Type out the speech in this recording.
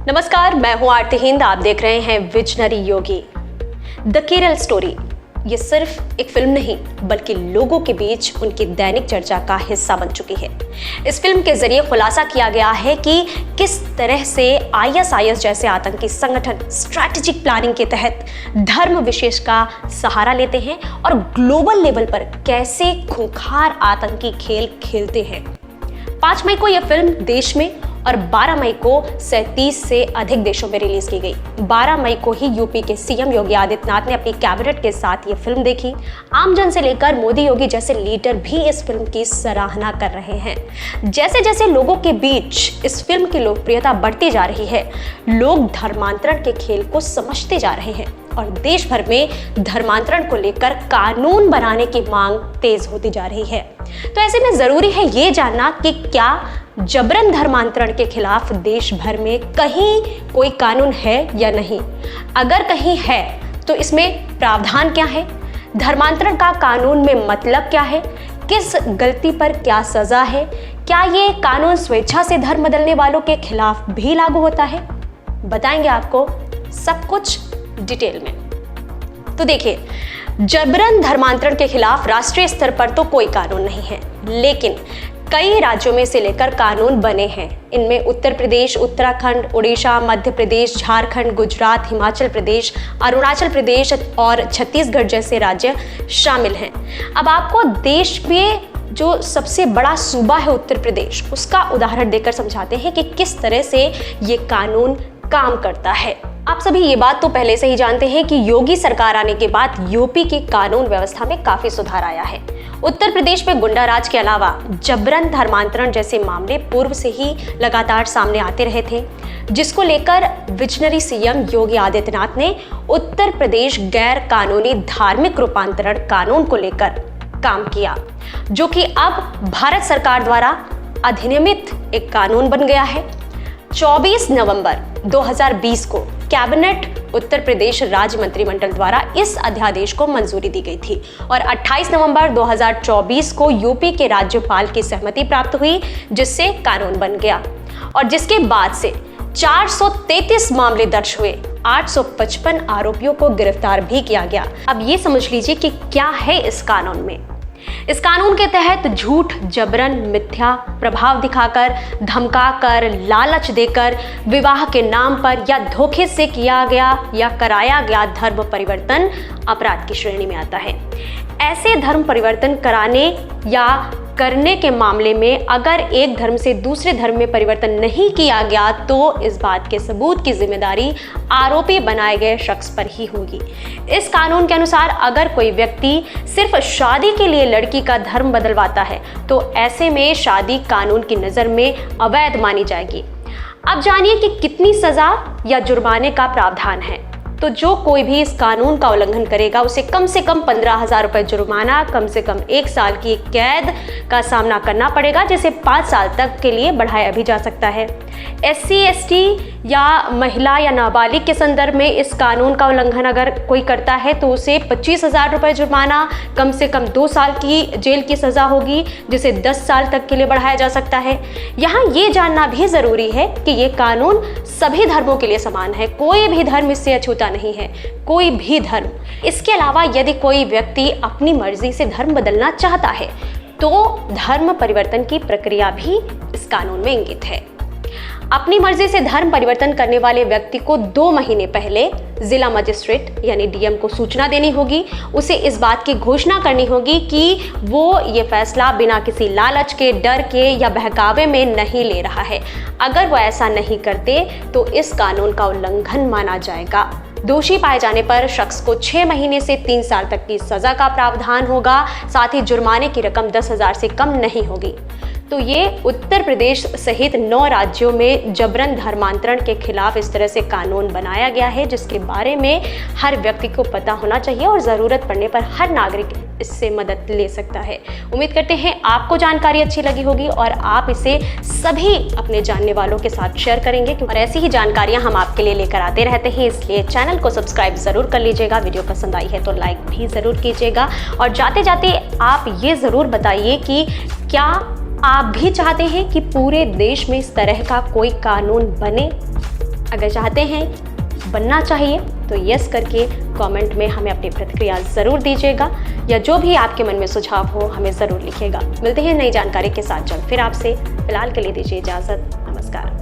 नमस्कार, मैं हूं आरती हिंद। आप देख रहे हैं visionary Yogi. The Kerala story ये सिर्फ एक फिल्म नहीं बल्कि लोगों के बीच उनकी दैनिक चर्चा का हिस्सा बन चुकी है। इस फिल्म के जरिए खुलासा किया गया है कि किस तरह से आईएसआईएस जैसे आतंकी संगठन स्ट्रैटेजिक प्लानिंग के तहत धर्म विशेष का सहारा लेते हैं और ग्लोबल लेवल पर कैसे खूंखार आतंकी खेल खेलते हैं। 5 मई को यह फिल्म देश में और 12 मई को 37 से अधिक देशों में रिलीज की गई। 12 मई को ही यूपी के सीएम योगी आदित्यनाथ ने अपनी कैबिनेट के साथ ये फिल्म देखी। आमजन से लेकर मोदी योगी जैसे लीडर भी इस फिल्म की सराहना कर रहे हैं। जैसे जैसे लोगों के बीच इस फिल्म की लोकप्रियता बढ़ती जा रही है, लोग धर्मांतरण के खेल को समझते जा रहे हैं और देश भर में धर्मांतरण को लेकर कानून बनाने की मांग तेज होती जा रही है। तो ऐसे में जरूरी है ये जानना कि क्या जबरन धर्मांतरण के खिलाफ देश भर में कहीं कोई कानून है या नहीं। अगर कहीं है तो इसमें प्रावधान क्या है, धर्मांतरण का कानून में मतलब क्या है, किस गलती पर क्या सजा है, क्या ये कानून स्वेच्छा से धर्म बदलने वालों के खिलाफ भी लागू होता है, बताएंगे आपको सब कुछ डिटेल में। तो देखिए, जबरन धर्मांतरण के खिलाफ राष्ट्रीय स्तर पर तो कोई कानून नहीं है, लेकिन कई राज्यों में से लेकर कानून बने हैं। इनमें उत्तर प्रदेश, उत्तराखंड, उड़ीसा, मध्य प्रदेश, झारखंड, गुजरात, हिमाचल प्रदेश, अरुणाचल प्रदेश और छत्तीसगढ़ जैसे राज्य शामिल हैं। अब आपको देश में जो सबसे बड़ा सूबा है उत्तर प्रदेश, उसका उदाहरण देकर समझाते हैं कि किस तरह से ये कानून काम करता है। आप सभी ये बात तो पहले से ही जानते हैं कि योगी सरकार आने के बाद यूपी की कानून व्यवस्था में काफी सुधार आया है। उत्तर प्रदेश में गुंडा राज के अलावा जबरन धर्मांतरण जैसे मामले पूर्व से ही लगातार सामने आते रहे थे, जिसको लेकर विजनरी सीएम योगी आदित्यनाथ ने उत्तर प्रदेश गैर कानूनी धार्मिक रूपांतरण कानून को लेकर काम किया, जो कि अब भारत सरकार द्वारा अधिनियमित एक कानून बन गया है। 24 नवंबर 2020 को कैबिनेट उत्तर प्रदेश राज्य मंत्रिमंडल द्वारा इस अध्यादेश को मंजूरी दी गई थी और 28 नवंबर 2024 को यूपी के राज्यपाल की सहमति प्राप्त हुई, जिससे कानून बन गया और जिसके बाद से 433 मामले दर्ज हुए, 855 आरोपियों को गिरफ्तार भी किया गया। अब ये समझ लीजिए कि क्या है इस कानून में। इस कानून के तहत झूठ, जबरन, मिथ्या प्रभाव दिखाकर, धमकाकर, लालच देकर, विवाह के नाम पर या धोखे से किया गया या कराया गया धर्म परिवर्तन अपराध की श्रेणी में आता है। ऐसे धर्म परिवर्तन कराने या करने के मामले में अगर एक धर्म से दूसरे धर्म में परिवर्तन नहीं किया गया तो इस बात के सबूत की जिम्मेदारी आरोपी बनाए गए शख्स पर ही होगी। इस कानून के अनुसार अगर कोई व्यक्ति सिर्फ शादी के लिए लड़की का धर्म बदलवाता है तो ऐसे में शादी कानून की नज़र में अवैध मानी जाएगी। अब जानिए कि कितनी सजा या जुर्माने का प्रावधान है। तो जो कोई भी इस कानून का उल्लंघन करेगा उसे कम से कम 15,000 रुपये जुर्माना, कम से कम 1 साल की कैद का सामना करना पड़ेगा, जिसे 5 साल तक के लिए बढ़ाया भी जा सकता है। SC, ST या महिला या नाबालिग के संदर्भ में इस कानून का उल्लंघन अगर कोई करता है तो उसे 25,000 रुपये जुर्माना, कम से कम 2 साल की जेल की सज़ा होगी, जिसे 10 साल तक के लिए बढ़ाया जा सकता है। यहाँ ये जानना भी ज़रूरी है कि ये कानून सभी धर्मों के लिए समान है, कोई भी धर्म इससे अछूता नहीं है, कोई भी धर्म। इसके अलावा यदि कोई व्यक्ति अपनी मर्जी से धर्म बदलना चाहता है तो धर्म परिवर्तन की प्रक्रिया भी इस कानून में इंगित है। अपनी मर्जी से धर्म परिवर्तन करने वाले व्यक्ति को 2 महीने पहले जिला मजिस्ट्रेट यानी डीएम को सूचना देनी होगी। उसे इस बात की घोषणा करनी होगी कि वो ये फैसला बिना किसी लालच के, डर के या बहकावे में नहीं ले रहा है। अगर वो ऐसा नहीं करते तो इस कानून का उल्लंघन माना जाएगा। दोषी पाए जाने पर शख्स को 6 महीने से 3 साल तक की सजा का प्रावधान होगा। साथ ही जुर्माने की रकम 10,000 से कम नहीं होगी। तो ये उत्तर प्रदेश सहित 9 राज्यों में जबरन धर्मांतरण के खिलाफ इस तरह से कानून बनाया गया है, जिसके बारे में हर व्यक्ति को पता होना चाहिए और ज़रूरत पड़ने पर हर नागरिक इससे मदद ले सकता है। उम्मीद करते हैं आपको जानकारी अच्छी लगी होगी और आप इसे सभी अपने जानने वालों के साथ शेयर करेंगे और ऐसी ही जानकारियां हम आपके लिए लेकर आते रहते हैं, इसलिए चैनल को सब्सक्राइब ज़रूर कर लीजिएगा। वीडियो पसंद आई है तो लाइक भी ज़रूर कीजिएगा और जाते जाते आप ये ज़रूर बताइए कि क्या आप भी चाहते हैं कि पूरे देश में इस तरह का कोई कानून बने। अगर चाहते हैं बनना चाहिए तो यस करके कमेंट में हमें अपनी प्रतिक्रिया ज़रूर दीजिएगा, या जो भी आपके मन में सुझाव हो हमें ज़रूर लिखिएगा। मिलते हैं नई जानकारी के साथ जल्द फिर आपसे। फिलहाल के लिए दीजिए इजाज़त। नमस्कार।